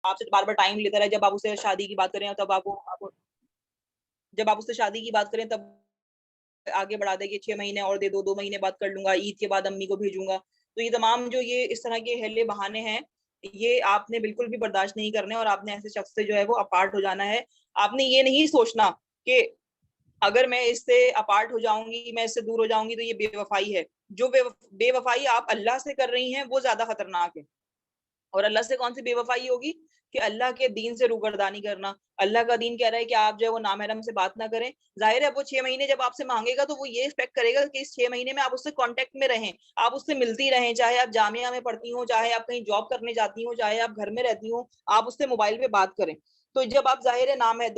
آپ سے بار بار ٹائم لیتا رہے. جب آپ اسے شادی کی بات کریں تب جب آپ اس سے شادی کی بات کریں تب آگے بڑھا دے کہ 6 مہینے اور دے دو, 2 مہینے بعد کر لوں گا, عید کے بعد امی کو بھیجوں گا. تو یہ تمام جو یہ اس طرح کے ہیلے بہانے ہیں, یہ آپ نے بالکل بھی برداشت نہیں کرنے, اور آپ نے ایسے شخص سے جو ہے وہ اپارٹ ہو جانا ہے. آپ نے یہ نہیں سوچنا کہ اگر میں اس سے اپارٹ ہو جاؤں گی, میں اس سے دور ہو جاؤں گی تو یہ بے وفائی ہے. جو بے وفائی آپ اللہ سے کر رہی ہیں وہ زیادہ خطرناک ہے. اور اللہ سے کون سی بے وفائی ہوگی؟ کہ اللہ کے دین سے روگردانی کرنا. اللہ کا دین کہہ رہا ہے کہ آپ جو ہے وہ نامحرم سے بات نہ کریں. ظاہر ہے وہ 6 مہینے جب آپ سے مانگے گا تو وہ یہ ایکسپیکٹ کرے گا کہ اس 6 مہینے میں آپ اس سے کانٹیکٹ میں رہیں, آپ اس سے ملتی رہیں, چاہے آپ جامعہ میں پڑھتی ہوں, چاہے آپ کہیں جاب کرنے جاتی ہوں, چاہے آپ گھر میں رہتی ہوں, آپ اس سے موبائل پہ بات کریں. تو جب آپ ظاہر ہے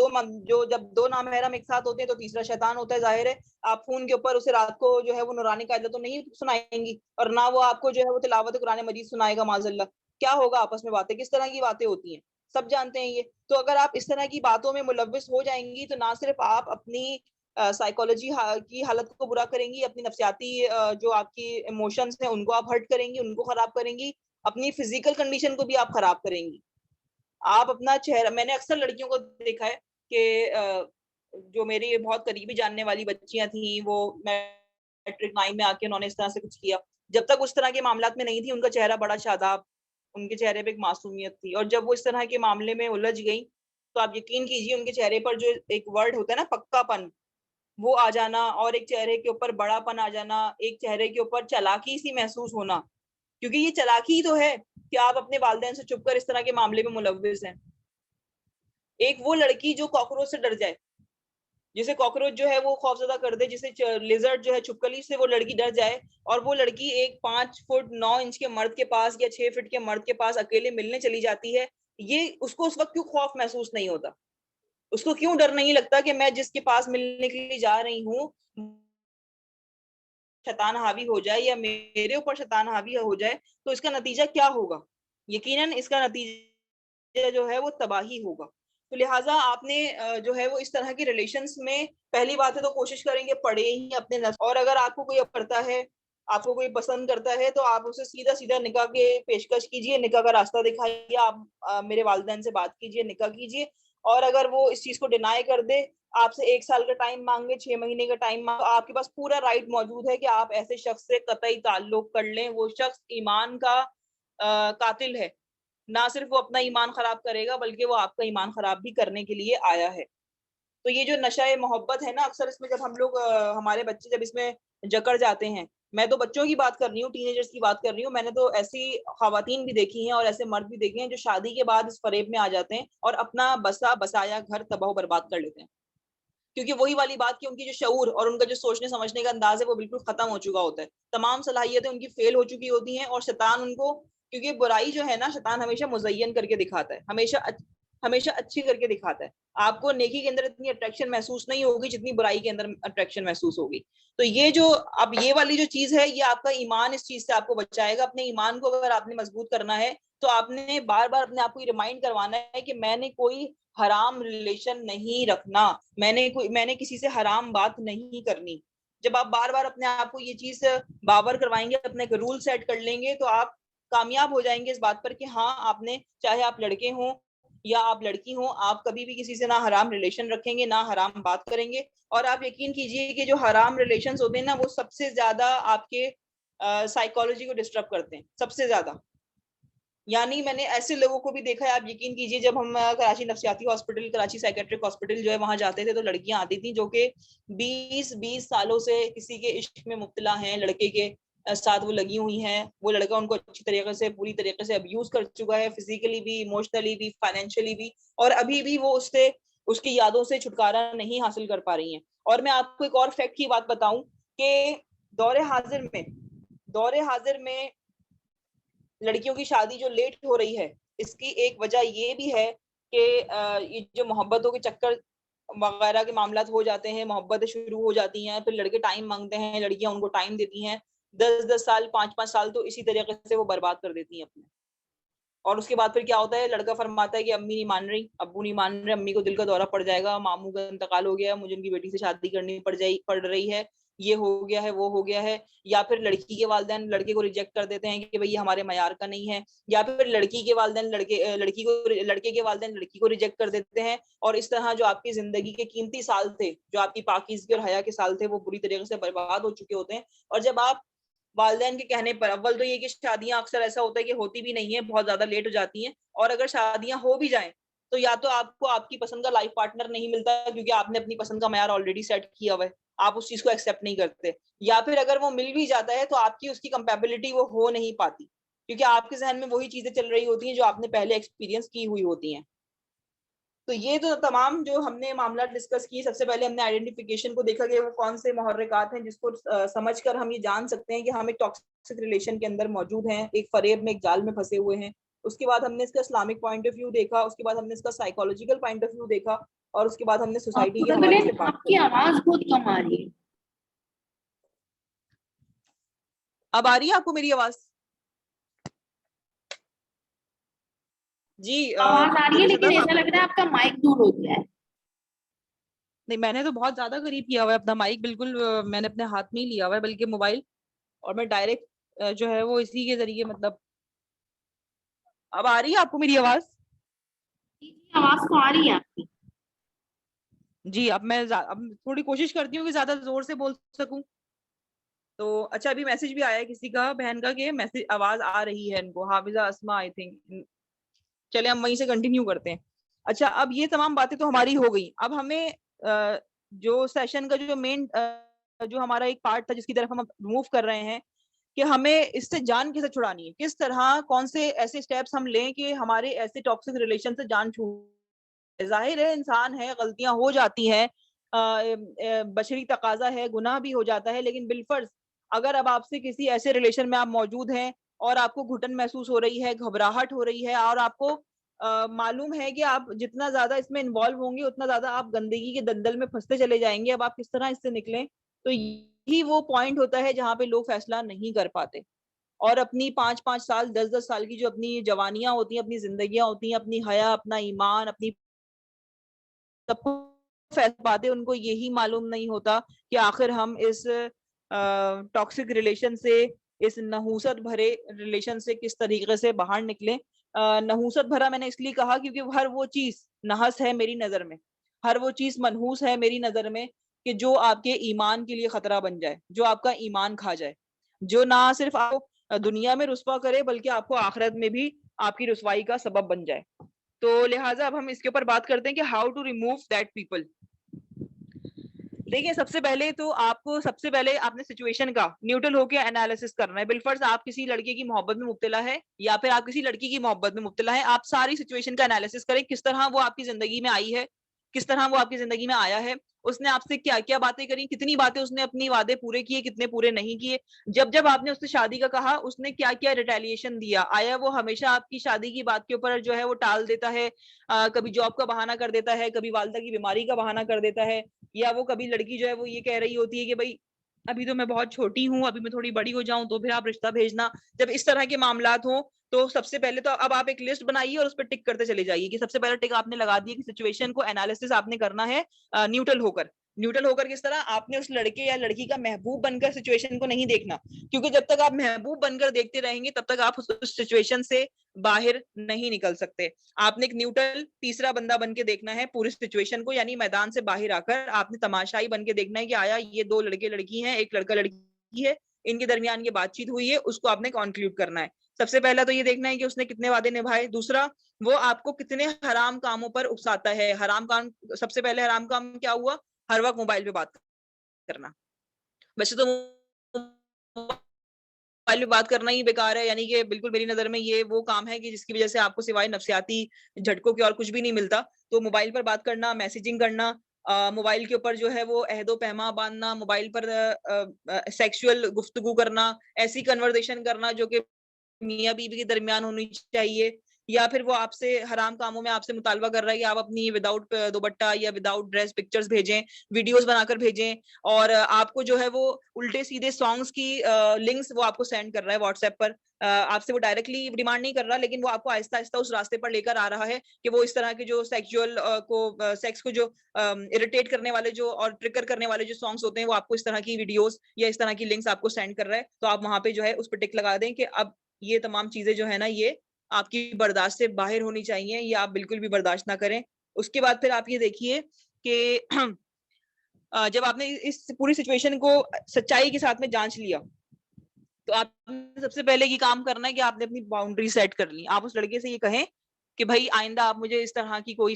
جب دو نامحرم ایک ساتھ ہوتے ہیں تو تیسرا شیطان ہوتا ہے. ظاہر ہے آپ فون کے اوپر اسے رات کو جو ہے وہ نورانی قاعدہ تو نہیں سنائیں گی, اور نہ وہ آپ کو جو ہے وہ تلاوت قرآن مجید سنائے گا معاذ اللہ. کیا ہوگا آپس میں باتیں, کس طرح کی باتیں ہوتی ہیں, سب جانتے ہیں یہ. تو اگر آپ اس طرح کی باتوں میں ملوث ہو جائیں گی تو نہ صرف آپ اپنی سائیکالوجی کی حالت کو برا کریں گی, اپنی نفسیاتی جو آپ کی ایموشنز ہیں ان کو آپ ہرٹ کریں گی, ان کو خراب کریں گی, اپنی فزیکل کنڈیشن کو بھی آپ خراب کریں گی. آپ اپنا چہرہ, میں نے اکثر لڑکیوں کو دیکھا ہے کہ جو میری بہت قریبی جاننے والی بچیاں تھیں, وہ میٹرک 9 میں آ کے انہوں نے اس طرح سے کچھ کیا. جب تک اس طرح کے معاملات میں نہیں تھی ان کا چہرہ بڑا شاداب, ان کے چہرے پہ ایک معصومیت تھی. اور جب وہ اس طرح کے معاملے میں الجھ گئی تو آپ یقین کیجیے ان کے چہرے پر جو ایک ورڈ ہوتا ہے نا, پکا پن, وہ آ جانا, اور ایک چہرے کے اوپر بڑا پن آ جانا, ایک چہرے کے اوپر چالاکی سی محسوس ہونا. کیونکہ یہ چالاکی ہی تو ہے کہ آپ اپنے والدین سے چھپ کر اس طرح کے معاملے میں ملوث ہیں. ایک وہ لڑکی جو کاکروچ سے ڈر جائے, جسے کاکروچ جو ہے وہ خوفزدہ کر دے, جسے لیزرڈ جو ہے چھپکلی سے وہ لڑکی ڈر جائے, اور وہ لڑکی ایک 5 فٹ 9 انچ کے مرد کے پاس یا 6 فٹ کے مرد کے پاس اکیلے ملنے چلی جاتی ہے, یہ اس کو اس وقت کیوں خوف محسوس نہیں ہوتا؟ اس کو کیوں ڈر نہیں لگتا کہ میں جس کے پاس ملنے کے لیے جا رہی ہوں شیطان حاوی ہو جائے یا میرے اوپر شیطان حاوی ہو جائے تو اس کا نتیجہ کیا ہوگا؟ یقیناً اس کا نتیجہ جو ہے وہ تباہی ہوگا. تو لہٰذا آپ نے جو ہے وہ اس طرح کی ریلیشنز میں پہلی بات ہے تو کوشش کریں گے پڑھے ہی اپنے نفس, اور اگر آپ کو کوئی کرتا ہے, آپ کو کوئی پسند کرتا ہے تو آپ اسے سیدھا سیدھا نکاح کے پیشکش کیجئے, نکاح کا راستہ دکھائیے, آپ میرے والدین سے بات کیجئے, نکاح کیجئے. اور اگر وہ اس چیز کو ڈینائی کر دے, آپ سے 1 سال کا ٹائم مانگے, 6 مہینے کا ٹائم مانگے, آپ کے پاس پورا رائٹ موجود ہے کہ آپ ایسے شخص سے قطعی تعلق کر لیں. وہ شخص ایمان کا قاتل ہے, نہ صرف وہ اپنا ایمان خراب کرے گا بلکہ وہ آپ کا ایمان خراب بھی کرنے کے لیے آیا ہے. تو یہ جو نشہ محبت ہے نا, اکثر اس میں جب ہم لوگ ہمارے بچے جب اس میں جکڑ جاتے ہیں, میں تو بچوں کی بات کر رہی ہوں, ٹین ایجرز کی بات کر رہی ہوں, میں نے تو ایسی خواتین بھی دیکھی ہیں اور ایسے مرد بھی دیکھے ہیں جو شادی کے بعد اس فریب میں آ جاتے ہیں اور اپنا بسا بسایا گھر تباہ و برباد کر لیتے ہیں. کیونکہ وہی والی بات کہ ان کی جو شعور اور ان کا جو سوچنے سمجھنے کا انداز ہے وہ بالکل ختم ہو چکا ہوتا ہے, تمام صلاحیتیں ان کی فیل ہو چکی ہوتی ہیں, اور شیطان ان کو, کیونکہ برائی جو ہے نا شیطان ہمیشہ مزین کر کے دکھاتا ہے, ہمیشہ اچھی کر کے دکھاتا ہے. آپ کو نیکی کے اندر اتنی اٹریکشن محسوس نہیں ہوگی جتنی برائی کے اندر اٹریکشن محسوس ہوگی. تو یہ جو اب یہ والی جو چیز ہے, یہ آپ کا ایمان اس چیز سے آپ کو بچائے گا. اپنے ایمان کو اگر آپ نے مضبوط کرنا ہے تو آپ نے بار بار اپنے آپ کو یہ ریمائنڈ کروانا ہے کہ میں نے کوئی حرام ریلیشن نہیں رکھنا, میں نے کسی سے حرام بات نہیں کرنی. جب آپ بار بار اپنے آپ کو یہ چیز باور کروائیں گے, اپنے ایک رول سیٹ کر لیں گے, تو آپ کامیاب ہو جائیں گے اس بات پر کہ ہاں آپ نے, چاہے آپ لڑکے ہوں یا آپ لڑکی ہوں, آپ کبھی بھی کسی سے نہ حرام ریلیشن رکھیں گے نہ حرام بات کریں گے. اور آپ یقین کیجئے کہ جو حرام ریلیشنز ہوتے ہیں نا, وہ سب سے زیادہ آپ کے سائیکالوجی کو ڈسٹرب کرتے ہیں, سب سے زیادہ. یعنی میں نے ایسے لوگوں کو بھی دیکھا ہے, آپ یقین کیجئے, جب ہم کراچی نفسیاتی ہاسپٹل, کراچی سائیکیٹرک ہاسپٹل جو ہے وہاں جاتے تھے, تو لڑکیاں آتی تھیں جو کہ 20 سالوں سے کسی کے عشق میں مبتلا ہیں, لڑکے کے ساتھ وہ لگی ہوئی ہیں, وہ لڑکا ان کو اچھی طریقے سے, پوری طریقے سے ابیوز کر چکا ہے, فزیکلی بھی, ایموشنلی بھی, فائنینشلی بھی, اور ابھی بھی وہ اس کی یادوں سے چھٹکارا نہیں حاصل کر پا رہی ہیں. اور میں آپ کو ایک اور فیکٹ کی بات بتاؤں کہ دور حاضر میں لڑکیوں کی شادی جو لیٹ ہو رہی ہے, اس کی ایک وجہ یہ بھی ہے کہ یہ جو محبتوں کے چکر وغیرہ کے معاملات ہو جاتے ہیں, محبتیں شروع ہو جاتی ہیں, پھر لڑکے ٹائم مانگتے ہیں, لڑکیاں ان کو ٹائم دیتی ہیں, 10 سال 5 سال تو اسی طریقے سے وہ برباد کر دیتی ہیں اپنے. اور اس کے بعد پھر کیا ہوتا ہے, لڑکا فرماتا ہے کہ امی نہیں مان رہی, ابو نہیں مان رہے, امی کو دل کا دورہ پڑ جائے گا, ماموں کا انتقال ہو گیا, مجھے ان کی بیٹی سے شادی کرنی پڑ رہی ہے, یہ ہو گیا ہے وہ ہو گیا ہے, یا پھر لڑکی کے والدین لڑکے کو ریجیکٹ کر دیتے ہیں کہ بھئی یہ ہمارے معیار کا نہیں ہے, یا پھر لڑکی کے والدین لڑکے کے والدین لڑکی کو ریجیکٹ کر دیتے ہیں, اور اس طرح جو آپ کی زندگی کے قیمتی سال تھے, جو آپ کی پاکیزگی اور حیا کے سال تھے, وہ بری طریقے سے برباد ہو چکے ہوتے ہیں. اور جب آپ والدین کے کہنے پر, اول تو یہ کہ شادیاں اکثر ایسا ہوتا ہے کہ ہوتی بھی نہیں ہے, بہت زیادہ لیٹ ہو جاتی ہیں, اور اگر شادیاں ہو بھی جائیں تو یا تو آپ کو آپ کی پسند کا لائف پارٹنر نہیں ملتا کیونکہ آپ نے اپنی پسند کا معیار آلریڈی سیٹ کیا ہوا ہے, آپ اس چیز کو ایکسیپٹ نہیں کرتے, یا پھر اگر وہ مل بھی جاتا ہے تو آپ کی اس کی کمپیبلٹی وہ ہو نہیں پاتی کیونکہ آپ کے ذہن میں وہی چیزیں چل رہی ہوتی ہیں جو آپ نے پہلے ایکسپیرینس کی ہوئی ہوتی ہیں. تو یہ تو تمام جو ہم نے معاملات ڈسکس کیے, سب سے پہلے ہم نے آئیڈینٹیفیکیشن کو دیکھا کہ وہ کون سے محرکات ہیں جس کو سمجھ کر ہم یہ جان سکتے ہیں کہ ہم ایک ٹاکسک ریلیشن کے اندر موجود ہیں, ایک فریب میں, ایک جال میں پھنسے ہوئے ہیں. اس کے بعد ہم نے اس کا اسلامک پوائنٹ آف ویو دیکھا, اس کے بعد ہم نے اس کا سائیکولوجیکل پوائنٹ آف ویو دیکھا, اور اس کے بعد ہم نے سوسائٹی کے حوالے سے بات آپ کی آواز بہت کم آ رہی ہے. اب آ رہی ہے آپ کو میری آواز؟ جی آواز آ رہی ہے لیکن ایسا لگ رہا ہے آپ کا مائک دور ہو گیا ہے. نہیں, میں نے تو بہت زیادہ قریب کیا ہوا ہے اپنا مائک, بالکل میں نے اپنے ہاتھ میں ہی لیا ہوا ہے بلکہ موبائل, اور میں ڈائریکٹ جو ہے وہ اسی کے ذریعے مطلب. اب آ رہی ہے آپ کو میری آواز؟ آواز تو آ رہی ہے آپ کی. جی, اب میں تھوڑی کوشش کرتی ہوں کہ زیادہ زور سے بول سکوں. تو اچھا, ابھی میسج بھی آیا ہے کسی کا, بہن کا, کہ میسج آواز آ رہی ہے ان کو, حافظہ اسما آئی تھنک. چلے ہم وہیں سے کنٹینیو کرتے ہیں. اچھا, اب یہ تمام باتیں تو ہماری ہو گئی. اب ہمیں جو سیشن کا جو مین جو ہمارا ایک پارٹ تھا جس کی طرف ہم موو کر رہے ہیں کہ ہمیں اس سے جان کیسے چھڑانی ہے, کس طرح کون سے ایسے اسٹیپس ہم لیں کہ ہمارے ایسے ٹاکسک ریلیشن سے جان چھوٹ. ظاہر ہے انسان ہے, غلطیاں ہو جاتی ہیں, بشری تقاضا ہے, گناہ بھی ہو جاتا ہے, لیکن بالفرض اگر اب آپ سے کسی ایسے ریلیشن میں آپ موجود ہیں اور آپ کو گھٹن محسوس ہو رہی ہے, گھبراہٹ ہو رہی ہے, اور آپ کو معلوم ہے کہ آپ جتنا زیادہ اس میں انوالو ہوں گے اتنا زیادہ آپ گندگی کے دلدل میں پھنستے چلے جائیں گے, اب آپ کس طرح اس سے نکلیں, تو یہی وہ پوائنٹ ہوتا ہے جہاں پہ لوگ فیصلہ نہیں کر پاتے, اور اپنی 5-5 سال 10-10 سال کی جو اپنی جوانیاں ہوتی ہیں, اپنی زندگیاں ہوتی ہیں, اپنی حیا, اپنا ایمان, اپنی سب کو فیصلہ پاتے, ان کو یہی معلوم نہیں ہوتا کہ آخر ہم اس ٹاکسک ریلیشن سے, اس نحوست بھرے ریلیشن سے کس طریقے سے باہر نکلیں. نحوست بھرا میں نے اس لیے کہا کیونکہ ہر وہ چیز نحس ہے میری نظر میں, ہر وہ چیز منحوس ہے میری نظر میں کہ جو آپ کے ایمان کے لیے خطرہ بن جائے, جو آپ کا ایمان کھا جائے, جو نہ صرف آپ کو دنیا میں رسوا کرے بلکہ آپ کو آخرت میں بھی آپ کی رسوائی کا سبب بن جائے. تو لہٰذا اب ہم اس کے اوپر بات کرتے ہیں کہ how to remove that people. دیکھیں, سب سے پہلے تو آپ کو آپ نے سچویشن کا نیوٹرل ہو کے انالیسس کرنا ہے. بالفرض آپ کسی لڑکے کی محبت میں مبتلا ہے یا پھر آپ کسی لڑکی کی محبت میں مبتلا ہے, آپ ساری سچویشن کا انالیسس کریں, کس طرح وہ آپ کی زندگی میں آئی ہے, کس طرح وہ آپ کی زندگی میں آیا ہے, اس نے آپ سے کیا کیا باتیں کری, کتنی باتیں اس نے اپنی وعدے پورے کیے, کتنے پورے نہیں کیے, جب آپ نے اس سے شادی کا کہا اس نے کیا کیا ریٹیلیشن دیا, آیا وہ ہمیشہ آپ کی شادی کی بات کے اوپر جو ہے وہ ٹال دیتا ہے, کبھی جاب کا بہانہ کر دیتا ہے, کبھی والدہ کی بیماری کا بہانہ کر دیتا ہے, یا وہ کبھی لڑکی جو ہے وہ یہ کہہ رہی ہوتی ہے کہ بھائی ابھی تو میں بہت چھوٹی ہوں, ابھی میں تھوڑی بڑی ہو جاؤں تو پھر آپ رشتہ بھیجنا. جب اس طرح کے معاملات ہوں تو سب سے پہلے تو اب آپ ایک لسٹ بنائیے اور اس پہ ٹک کرتے چلے جائیے کہ سب سے پہلے ٹک آپ نے لگا دی کہ سچویشن کو انالیسس آپ نے کرنا ہے نیوٹرل ہو کر. نیوٹرل ہو کر کس طرح, آپ نے اس لڑکے یا لڑکی کا محبوب بن کر سچویشن کو نہیں دیکھنا, کیونکہ جب تک آپ محبوب بن کر دیکھتے رہیں گے تب تک آپ اس سچویشن سے باہر نہیں نکل سکتے. آپ نے ایک نیوٹرل تیسرا بندہ بن کے دیکھنا ہے پوری سچویشن کو, یعنی میدان سے باہر آ کر آپ نے تماشائی بن کے دیکھنا ہے کہ آیا یہ دو لڑکے لڑکی ہیں, ایک لڑکا لڑکی ہے, ان کے درمیان یہ بات چیت ہوئی ہے, اس کو آپ نے کنکلوڈ کرنا ہے. سب سے پہلا تو یہ دیکھنا ہے کہ اس نے کتنے وعدے نبھائے. دوسرا, وہ آپ کو کتنے حرام کاموں پر اکساتا ہے. حرام کام, سب سے پہلے حرام کام کیا ہوا, ہر وقت موبائل پہ بات کرنا. ویسے تو موبائل پہ بات کرنا ہی بیکار ہے, یعنی کہ بالکل میری نظر میں یہ وہ کام ہے کہ جس کی وجہ سے آپ کو سوائے نفسیاتی جھٹکوں کے اور کچھ بھی نہیں ملتا. تو موبائل پر بات کرنا, میسیجنگ کرنا, موبائل کے اوپر جو ہے وہ عہد و پیما باندھنا, موبائل پر سیکشول گفتگو کرنا, ایسی کنورزیشن کرنا جو کہ میاں بیوی کے درمیان ہونی چاہیے, یا پھر وہ آپ سے حرام کاموں میں آپ سے مطالبہ کر رہا ہے کہ آپ اپنی وداؤٹ دوپٹہ یا وداؤٹ ڈریس پکچرز بھیجیں, ویڈیوز بنا کر بھیجیں, اور آپ کو جو ہے وہ الٹے سیدھے سانگس کی لنکس وہ آپ کو سینڈ کر رہا ہے واٹس ایپ پر. آپ سے وہ ڈائریکٹلی ڈیمانڈ نہیں کر رہا, لیکن وہ آپ کو آہستہ آہستہ اس راستے پر لے کر آ رہا ہے کہ وہ اس طرح کے جو سیکسوئل سیکس کو جو اریٹیٹ کرنے والے جو اور ٹرگر کرنے والے جو سانگس ہوتے ہیں وہ آپ کو اس طرح کی ویڈیوز یا اس طرح کی لنکس آپ کو سینڈ کر رہا ہے. تو آپ وہاں پہ جو ہے اس پہ ٹک لگا دیں کہ اب یہ تمام چیزیں جو ہے نا یہ آپ کی برداشت سے باہر ہونی چاہیے, یہ آپ بالکل بھی برداشت نہ کریں. اس کے بعد پھر آپ یہ دیکھیے کہ جب آپ نے اس پوری سچویشن کو سچائی کے ساتھ میں جانچ لیا تو آپ نے سب سے پہلے یہ کام کرنا ہے کہ آپ نے اپنی باؤنڈری سیٹ کر لی. آپ اس لڑکے سے یہ کہیں کہ بھائی آئندہ آپ مجھے اس طرح کی کوئی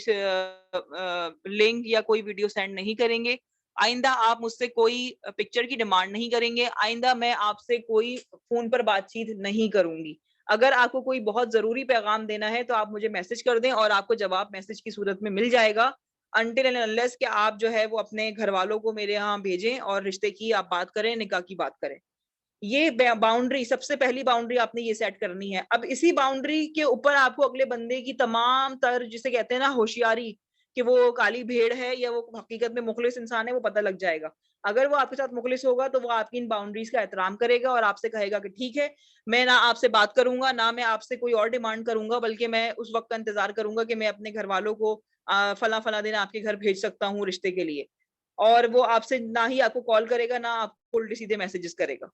لنک یا کوئی ویڈیو سینڈ نہیں کریں گے, آئندہ آپ مجھ سے کوئی پکچر کی ڈیمانڈ نہیں کریں گے, آئندہ میں آپ سے کوئی فون پر بات چیت نہیں کروں گی. اگر آپ کو کوئی بہت ضروری پیغام دینا ہے تو آپ مجھے میسج کر دیں اور آپ کو جواب میسج کی صورت میں مل جائے گا, until and unless کہ آپ جو ہے وہ اپنے گھر والوں کو میرے یہاں بھیجیں اور رشتے کی آپ بات کریں, نکاح کی بات کریں. یہ باؤنڈری سب سے پہلی باؤنڈری آپ نے یہ سیٹ کرنی ہے. اب اسی باؤنڈری کے اوپر آپ کو اگلے بندے کی تمام تر جسے کہتے ہیں نا ہوشیاری کہ وہ کالی بھیڑ ہے یا وہ حقیقت میں مخلص انسان ہے وہ پتہ لگ جائے گا. اگر وہ آپ کے ساتھ مخلص ہوگا تو وہ آپ کی ان باؤنڈریز کا احترام کرے گا اور آپ سے کہے گا کہ ٹھیک ہے میں نہ آپ سے بات کروں گا, نہ میں آپ سے کوئی اور ڈیمانڈ کروں گا, بلکہ میں اس وقت کا انتظار کروں گا کہ میں اپنے گھر والوں کو فلاں فلاں دن آپ کے گھر بھیج سکتا ہوں رشتے کے لیے. اور وہ آپ سے نہ ہی آپ کو کال کرے گا نہ آپ کو الٹے سیدھے میسجز کرے گا.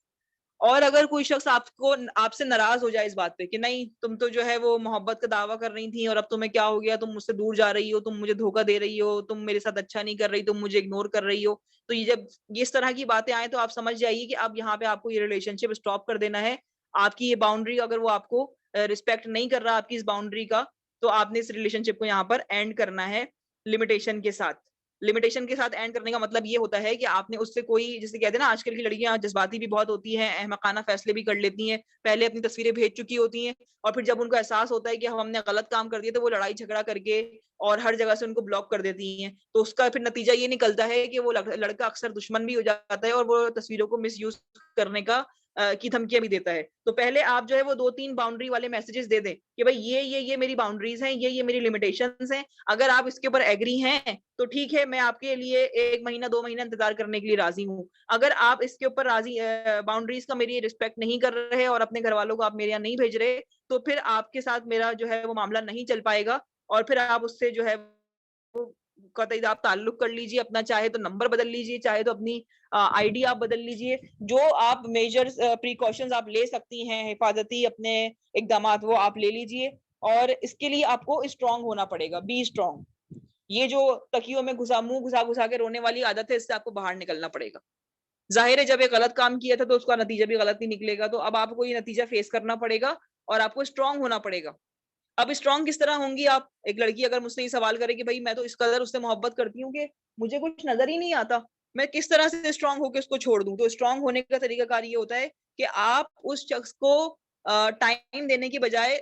اور اگر کوئی شخص آپ سے ناراض ہو جائے اس بات پہ کہ نہیں تم تو جو ہے وہ محبت کا دعویٰ کر رہی تھی اور اب تمہیں کیا ہو گیا, تم مجھ سے دور جا رہی ہو, تم مجھے دھوکہ دے رہی ہو, تم میرے ساتھ اچھا نہیں کر رہی, تم مجھے اگنور کر رہی ہو, تو یہ جب اس طرح کی باتیں آئیں تو آپ سمجھ جائیے کہ اب یہاں پہ آپ کو یہ ریلیشن شپ اسٹاپ کر دینا ہے. آپ کی یہ باؤنڈری اگر وہ آپ کو ریسپیکٹ نہیں کر رہا آپ کی اس باؤنڈری کا تو آپ نے اس ریلیشن شپ کو یہاں پر اینڈ کرنا ہے لمیٹیشن کے ساتھ. لمیٹیشن کے ساتھ اینڈ کرنے کا مطلب یہ ہوتا ہے کہ آپ نے اس سے کوئی, جسے کہتے ہیں نا آج کل کی لڑکیاں جذباتی بھی بہت ہوتی ہیں, احمقانہ فیصلے بھی کر لیتی ہیں, پہلے اپنی تصویریں بھیج چکی ہوتی ہیں اور پھر جب ان کو احساس ہوتا ہے کہ ہم نے غلط کام کر دیا تو وہ لڑائی جھگڑا کر کے اور ہر جگہ سے ان کو بلاک کر دیتی ہیں. تو اس کا پھر نتیجہ یہ نکلتا ہے کہ وہ لڑکا اکثر دشمن بھی ہو جاتا ہے اور وہ تصویروں کو مس یوز کرنے کی دھمکیاں بھی دیتا ہے. تو پہلے آپ جو ہے وہ 2-3 باؤنڈری والے میسجز دے دیں کہ بھائی یہ میری باؤنڈریز ہیں, یہ میری لمیٹیشنز ہیں, اگر آپ اس کے اوپر ایگری ہیں تو ٹھیک ہے میں آپ کے لیے 1 مہینہ 2 مہینہ انتظار کرنے کے لیے راضی ہوں. اگر آپ اس کے اوپر راضی باؤنڈریز کا میری رسپیکٹ نہیں کر رہے اور اپنے گھر والوں کو آپ میرے یہاں نہیں بھیج رہے تو پھر آپ کے ساتھ میرا جو ہے وہ معاملہ نہیں چل پائے گا اور پھر آپ اس سے جو ہے قطعی آپ تعلق کر لیجیے اپنا, چاہے تو نمبر بدل لیجیے, چاہے تو اپنی آئی ڈی آپ بدل لیجیے, جو آپ میجرز پریکاشنز آپ لے سکتی ہیں حفاظتی اپنے اقدامات وہ آپ لے لیجیے. اور اس کے لیے آپ کو اسٹرانگ ہونا پڑے گا, بی اسٹرانگ. یہ جو تکیوں میں منہ گھسا کے رونے والی عادت ہے اس سے آپ کو باہر نکلنا پڑے گا. ظاہر ہے جب ایک غلط کام کیا تھا تو اس کا نتیجہ بھی غلط ہی نکلے گا, تو اب آپ کو یہ نتیجہ فیس کرنا پڑے گا اور آپ کو اسٹرانگ ہونا پڑے گا. اب اسٹرانگ کس طرح ہوں گی آپ؟ ایک لڑکی اگر مجھ سے یہ سوال کرے کہ بھائی میں تو اس قدر اس سے محبت کرتی ہوں کہ مجھے کچھ نظر ہی نہیں آتا, میں کس طرح سے اسٹرانگ ہو کے اس کو چھوڑ دوں. تو اسٹرانگ ہونے کا طریقہ کار یہ ہوتا ہے کہ آپ اس شخص کو ٹائم دینے کی بجائے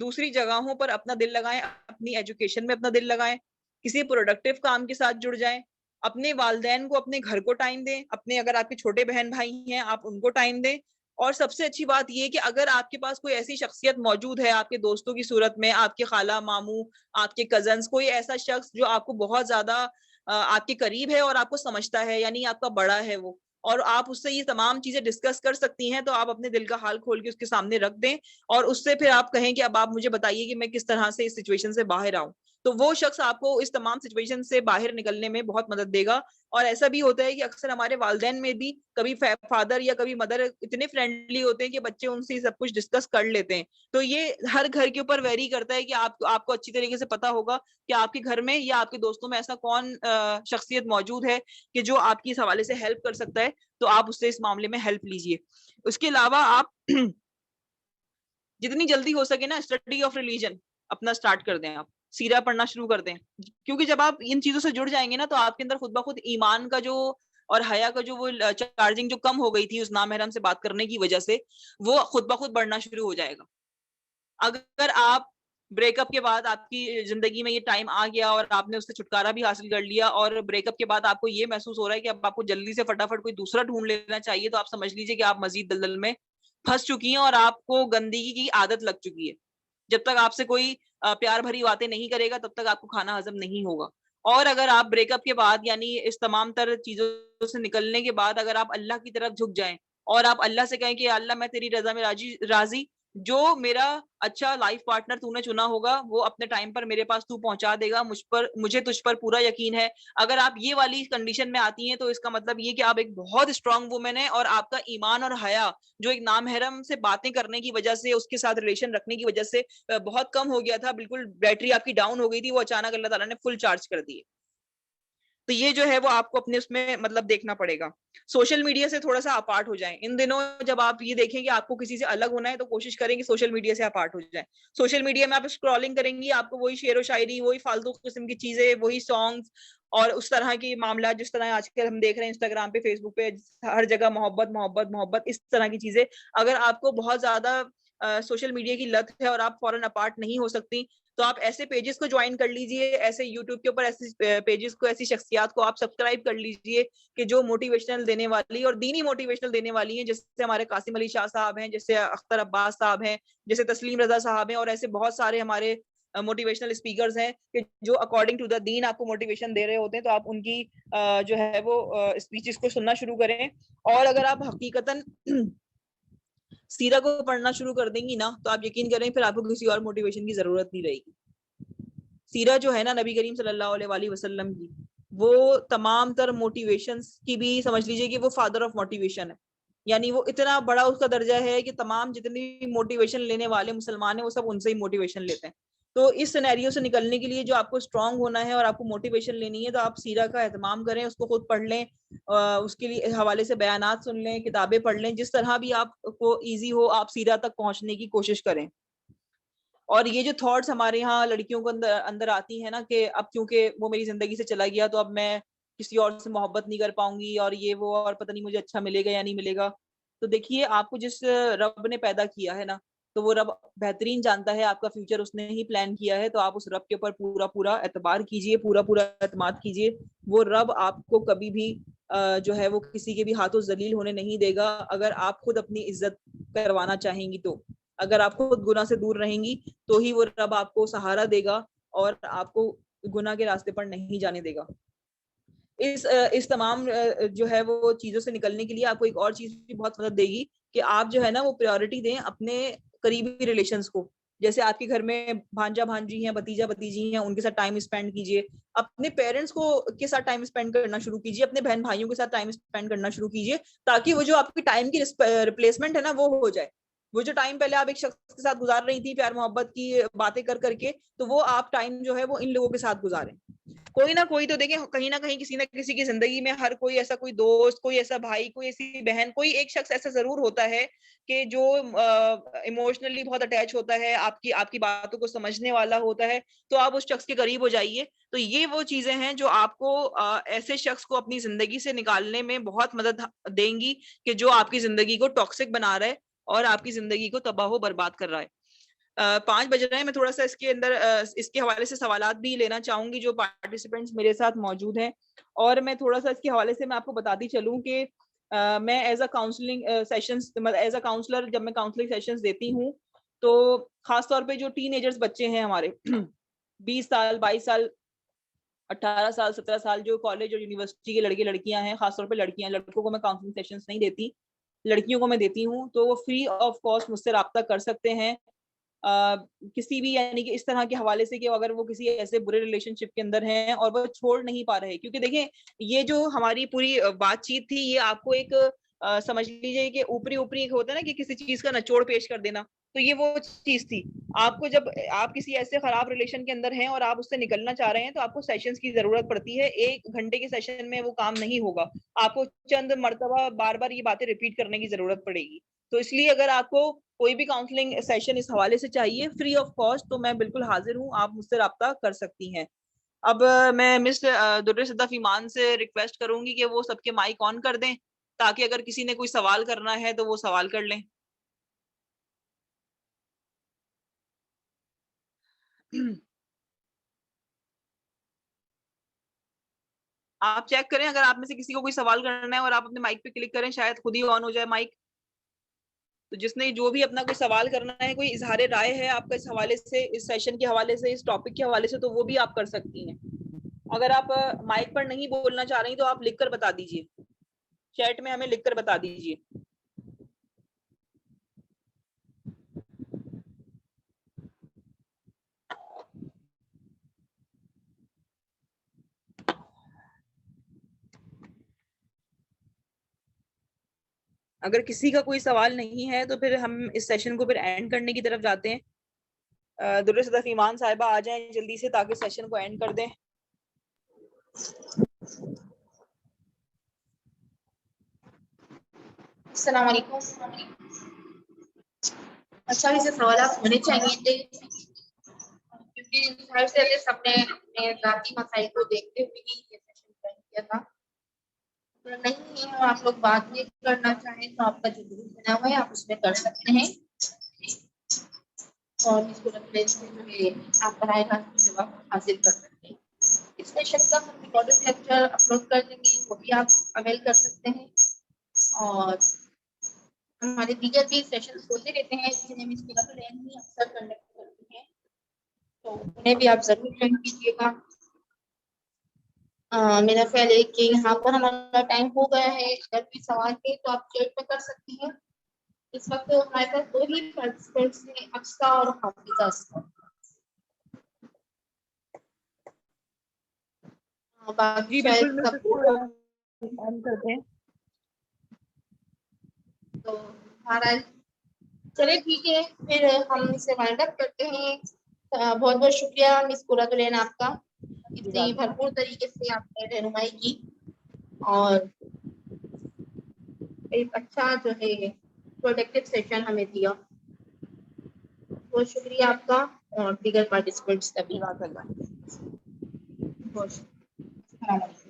دوسری جگہوں پر اپنا دل لگائیں, اپنی ایجوکیشن میں اپنا دل لگائیں, کسی پروڈکٹیو کام کے ساتھ جڑ جائیں, اپنے والدین کو اپنے گھر کو ٹائم دیں, اپنے اگر آپ کے چھوٹے بہن بھائی ہیں آپ ان کو ٹائم دیں. اور سب سے اچھی بات یہ کہ اگر آپ کے پاس کوئی ایسی شخصیت موجود ہے آپ کے دوستوں کی صورت میں, آپ کے خالہ ماموں, آپ کے کزنز, کوئی ایسا شخص جو آپ کو بہت زیادہ آپ کے قریب ہے اور آپ کو سمجھتا ہے, یعنی آپ کا بڑا ہے وہ, اور آپ اس سے یہ تمام چیزیں ڈسکس کر سکتی ہیں, تو آپ اپنے دل کا حال کھول کے اس کے سامنے رکھ دیں اور اس سے پھر آپ کہیں کہ اب آپ مجھے بتائیے کہ میں کس طرح سے اس سچویشن سے باہر آؤں. تو وہ شخص آپ کو اس تمام سچویشن سے باہر نکلنے میں بہت مدد دے گا. اور ایسا بھی ہوتا ہے کہ اکثر ہمارے والدین میں بھی کبھی فادر یا کبھی مدر اتنے فرینڈلی ہوتے ہیں کہ بچے ان سے سب کچھ ڈسکس کر لیتے ہیں. تو یہ ہر گھر کے اوپر ویری کرتا ہے کہ آپ کو اچھی طریقے سے پتا ہوگا کہ آپ کے گھر میں یا آپ کے دوستوں میں ایسا کون شخصیت موجود ہے کہ جو آپ کی اس حوالے سے ہیلپ کر سکتا ہے, تو آپ اس سے اس معاملے میں ہیلپ لیجیے. اس کے علاوہ آپ جتنی جلدی ہو سکے نا اسٹڈی آف ریلیجن اپنا اسٹارٹ کر دیں, آپ سیرہ پڑھنا شروع کر دیں, کیونکہ جب آپ ان چیزوں سے جڑ جائیں گے نا تو آپ کے اندر خود بخود ایمان کا جو اور حیا کا جو وہ چارجنگ جو کم ہو گئی تھی اس نامحرم سے بات کرنے کی وجہ سے, وہ خود بخود بڑھنا شروع ہو جائے گا. اگر آپ بریک اپ کے بعد آپ کی زندگی میں یہ ٹائم آ گیا اور آپ نے اس سے چھٹکارا بھی حاصل کر لیا اور بریک اپ کے بعد آپ کو یہ محسوس ہو رہا ہے کہ اب آپ کو جلدی سے فٹافٹ کوئی دوسرا ڈھونڈ لینا چاہیے, تو آپ سمجھ لیجیے کہ آپ مزید دلدل میں پھنس چکی ہیں اور آپ کو گندگی کی عادت لگ چکی ہے. جب تک آپ سے کوئی پیار بھری باتیں نہیں کرے گا تب تک آپ کو کھانا ہضم نہیں ہوگا. اور اگر آپ بریک اپ کے بعد یعنی اس تمام تر چیزوں سے نکلنے کے بعد اگر آپ اللہ کی طرف جھک جائیں اور آپ اللہ سے کہیں کہ اللہ میں تیری رضا میں راضی, جو میرا اچھا لائف پارٹنر تو نے چنا ہوگا وہ اپنے ٹائم پر میرے پاس تو پہنچا دے گا, مجھے تجھ پر پورا یقین ہے. اگر آپ یہ والی کنڈیشن میں آتی ہیں تو اس کا مطلب یہ کہ آپ ایک بہت اسٹرانگ وومن ہے, اور آپ کا ایمان اور حیا جو ایک نامحرم سے باتیں کرنے کی وجہ سے, اس کے ساتھ ریلیشن رکھنے کی وجہ سے بہت کم ہو گیا تھا, بالکل بیٹری آپ کی ڈاؤن ہو گئی تھی, وہ اچانک اللہ تعالیٰ نے فل چارج کر دی. تو یہ جو ہے وہ آپ کو اپنے اس میں مطلب دیکھنا پڑے گا. سوشل میڈیا سے تھوڑا سا اپارٹ ہو جائیں ان دنوں. جب آپ یہ دیکھیں کہ آپ کو کسی سے الگ ہونا ہے تو کوشش کریں کہ سوشل میڈیا سے اپارٹ ہو جائیں. سوشل میڈیا میں آپ اسکرولنگ کریں گی, آپ کو وہی شعر و شاعری, وہی فالتو قسم کی چیزیں, وہی سانگز اور اس طرح کی معاملات جس طرح آج کل ہم دیکھ رہے ہیں انسٹاگرام پہ, فیس بک پہ, ہر جگہ محبت محبت محبت, اس طرح کی چیزیں. اگر آپ کو بہت زیادہ سوشل میڈیا کی لت ہے اور آپ فوراً اپارٹ نہیں ہو سکتی تو آپ ایسے پیجز کو جوائن کر لیجئے, ایسے یوٹیوب کے اوپر ایسے پیجز کو, ایسی شخصیات کو آپ سبسکرائب کر لیجئے کہ جو موٹیویشنل دینے والی اور دینی موٹیویشنل دینے والی ہیں, جیسے ہمارے قاسم علی شاہ صاحب ہیں, جیسے اختر عباس صاحب ہیں, جیسے تسلیم رضا صاحب ہیں, اور ایسے بہت سارے ہمارے موٹیویشنل اسپیکرز ہیں کہ جو اکارڈنگ ٹو دا دین آپ کو موٹیویشن دے رہے ہوتے ہیں. تو آپ ان کی جو ہے وہ اسپیچز کو سننا شروع کریں. اور اگر آپ حقیقتاً سیرہ کو پڑھنا شروع کر دیں گی نا تو آپ یقین کریں پھر آپ کو کسی اور موٹیویشن کی ضرورت نہیں رہے گی. سیرہ جو ہے نا نبی کریم صلی اللہ علیہ وآلہ وسلم کی, وہ تمام تر موٹیویشن کی بھی سمجھ لیجئے کہ وہ فادر آف موٹیویشن ہے. یعنی وہ اتنا بڑا اس کا درجہ ہے کہ تمام جتنی موٹیویشن لینے والے مسلمان ہیں وہ سب ان سے ہی موٹیویشن لیتے ہیں. تو اس سینیریو سے نکلنے کے لیے جو آپ کو اسٹرانگ ہونا ہے اور آپ کو موٹیویشن لینی ہے تو آپ سیرہ کا اہتمام کریں, اس کو خود پڑھ لیں, اس کے لیے حوالے سے بیانات سن لیں, کتابیں پڑھ لیں, جس طرح بھی آپ کو ایزی ہو آپ سیرہ تک پہنچنے کی کوشش کریں. اور یہ جو تھاٹس ہمارے یہاں لڑکیوں کو اندر آتی ہے نا کہ اب کیونکہ وہ میری زندگی سے چلا گیا تو اب میں کسی اور سے محبت نہیں کر پاؤں گی, اور یہ وہ, اور پتہ نہیں مجھے اچھا ملے گا یا نہیں ملے گا. تو دیکھیے آپ کو جس رب نے پیدا کیا ہے نا تو وہ رب بہترین جانتا ہے, آپ کا فیوچر اس نے ہی پلان کیا ہے. تو آپ اس رب کے اوپر پورا پورا اعتبار کیجئے, پورا پورا اعتماد کیجئے. وہ رب آپ کو کبھی بھی جو ہے وہ کسی کے بھی ہاتھوں ذلیل ہونے نہیں دے گا, اگر آپ خود اپنی عزت کروانا چاہیں گی تو. اگر آپ خود گناہ سے دور رہیں گی تو ہی وہ رب آپ کو سہارا دے گا اور آپ کو گناہ کے راستے پر نہیں جانے دے گا. اس تمام جو ہے وہ چیزوں سے نکلنے کے لیے آپ کو ایک اور چیز بھی بہت مدد دے گی کہ آپ جو ہے نا وہ پریورٹی دیں اپنے قریبی ریلیشنز کو. جیسے آپ کے گھر میں بھانجا بھانجی ہیں, بھتیجا بھتیجی ہیں, ان کے ساتھ ٹائم اسپینڈ کیجئے. اپنے پیرنٹس کو کے ساتھ ٹائم اسپینڈ کرنا شروع کیجئے, اپنے بہن بھائیوں کے ساتھ ٹائم اسپینڈ کرنا شروع کیجئے, تاکہ وہ جو آپ کی ٹائم کی ریپلیسمنٹ ہے نا وہ ہو جائے. وہ جو ٹائم پہلے آپ ایک شخص کے ساتھ گزار رہی تھی پیار محبت کی باتیں کر کر کے, تو وہ آپ ٹائم جو ہے وہ ان لوگوں کے ساتھ گزاریں. کوئی نہ کوئی تو دیکھیں کہیں نہ کہیں کسی نہ کسی کی زندگی میں ہر کوئی ایسا کوئی دوست, کوئی ایسا بھائی, کوئی ایسی بہن, کوئی ایک شخص ایسا ضرور ہوتا ہے کہ جو ایموشنلی بہت اٹیچ ہوتا ہے, آپ کی باتوں کو سمجھنے والا ہوتا ہے. تو آپ اس شخص کے قریب ہو جائیے. تو یہ وہ چیزیں ہیں جو آپ کو ایسے شخص کو اپنی زندگی سے نکالنے میں بہت مدد دیں گی کہ جو آپ کی زندگی کو ٹاکسک بنا رہا ہے اور آپ کی زندگی کو تباہ و برباد کر رہا ہے. 5 بج رہے ہیں, میں تھوڑا سا اس کے اندر اس کے حوالے سے سوالات بھی لینا چاہوں گی جو پارٹیسپینٹس میرے ساتھ موجود ہیں. اور میں تھوڑا سا اس کے حوالے سے میں آپ کو بتاتی چلوں کہ میں as a counselling sessions, as a counsellor جب میں کاؤنسلنگ سیشنز دیتی ہوں تو خاص طور پہ جو ٹین ایجرز بچے ہیں ہمارے 20 سال 22 سال 18 سال 17 سال جو کالج اور یونیورسٹی کے لڑکے لڑکیاں ہیں, خاص طور پہ لڑکیاں, لڑکوں کو میں کاؤنسلنگ سیشنز نہیں دیتی, لڑکیوں کو میں دیتی ہوں. تو وہ فری آف کاسٹ مجھ سے رابطہ کر سکتے ہیں کسی بھی یعنی کہ اس طرح کے حوالے سے کہ اگر وہ کسی ایسے برے ریلیشن شپ کے اندر ہیں اور وہ چھوڑ نہیں پا رہے. کیونکہ دیکھیں یہ جو ہماری پوری بات چیت تھی یہ آپ کو ایک سمجھ لیجیے کہ اوپری ایک ہوتا ہے نا کہ کسی چیز کا نچوڑ پیش کر دینا, تو یہ وہ چیز تھی. آپ کو جب آپ کسی ایسے خراب ریلیشن کے اندر ہیں اور آپ اس سے نکلنا چاہ رہے ہیں تو آپ کو سیشنز کی ضرورت پڑتی ہے. 1 گھنٹے کے سیشن میں وہ کام نہیں ہوگا, آپ کو چند مرتبہ بار بار یہ باتیں ریپیٹ کرنے کی ضرورت پڑے گی. تو اس لیے اگر آپ کو کوئی بھی کاؤنسلنگ سیشن اس حوالے سے چاہیے فری آف کاسٹ تو میں بالکل حاضر ہوں, آپ مجھ سے رابطہ کر سکتی ہیں. اب میں مس در صدف ایمان سے ریکویسٹ کروں گی کہ وہ سب کے مائک آن کر دیں تاکہ اگر کسی نے کوئی سوال کرنا ہے تو وہ سوال کر لیں. آپ چیک کریں اگر آپ میں سے کسی کو کوئی سوال کرنا ہے اور آپ اپنے مائک پہ کلک کریں شاید خود ہی آن ہو جائے مائک. تو جس نے جو بھی اپنا کوئی سوال کرنا ہے, کوئی اظہار رائے ہے آپ کا اس حوالے سے, اس سیشن کے حوالے سے, اس ٹاپک کے حوالے سے, تو وہ بھی آپ کر سکتی ہیں. اگر آپ مائک پر نہیں بولنا چاہ رہی تو آپ لکھ کر بتا دیجیے, چیٹ میں ہمیں لکھ کر بتا دیجیے. اگر کسی کا کوئی سوال نہیں ہے تو پھر ہم اس سیشن کو پھر اینڈ کرنے کی طرف جاتے ہیں. در صدف ایمان صاحبہ آ جائیں جلدی سے تاکہ سیشن کو اینڈ کر دیں. السلام علیکم. اچھا ویسے سوالات ہونے چاہیے تھے کیونکہ ہر سے سب نے اپنے ذاتی مسائل کو دیکھتے ہوئے ہی یہ سیشن پلان کیا تھا. نہیں آپ لوگ بات میں کرنا چاہیں تو آپ کا جو گروپ بنا ہوا ہے آپ اس میں کر سکتے ہیں, اور اس کو جو ہے آپ براہ راست جواب حاصل کر سکتے ہیں. اس سیشن کا ہم ریکارڈڈ لیکچر اپلوڈ کر دیں گے, وہ بھی آپ اویل کر سکتے ہیں. اور ہمارے دیگر بھی سیشنز ہوتے رہتے ہیں جنہیں مس قرۃ العین بھی اکثر کنڈکٹ کرتی ہیں, تو انہیں بھی آپ ضرور جوائن کیجیے گا. میرا خیال ہے کہ یہاں پر ہمارا ٹائم ہو گیا ہے. اگر کوئی سوال ہے تو آپ چیٹ پہ کر سکتی ہیں. اس وقت ہمارے پاس 2 ہی پارٹیسپینٹس ہیں, اقصیٰ اور حافظہ. باقی جی شاید بالکل سب کو کرتے ہیں. تو چلے ٹھیک ہے, پھر ہم اسے وائنڈ اپ کرتے ہیں. بہت بہت شکریہ مس قرۃ العین آپ کا, اتنی بھرپور طریقے سے آپ نے رہنمائی کی اور ایک اچھا جو ہے پروڈکٹیو سیشن ہمیں دیا. بہت شکریہ آپ کا اور دیگر پارٹیسپینٹس کا بھی. جزاک اللہ. بہت شکریہ. السلام علیکم.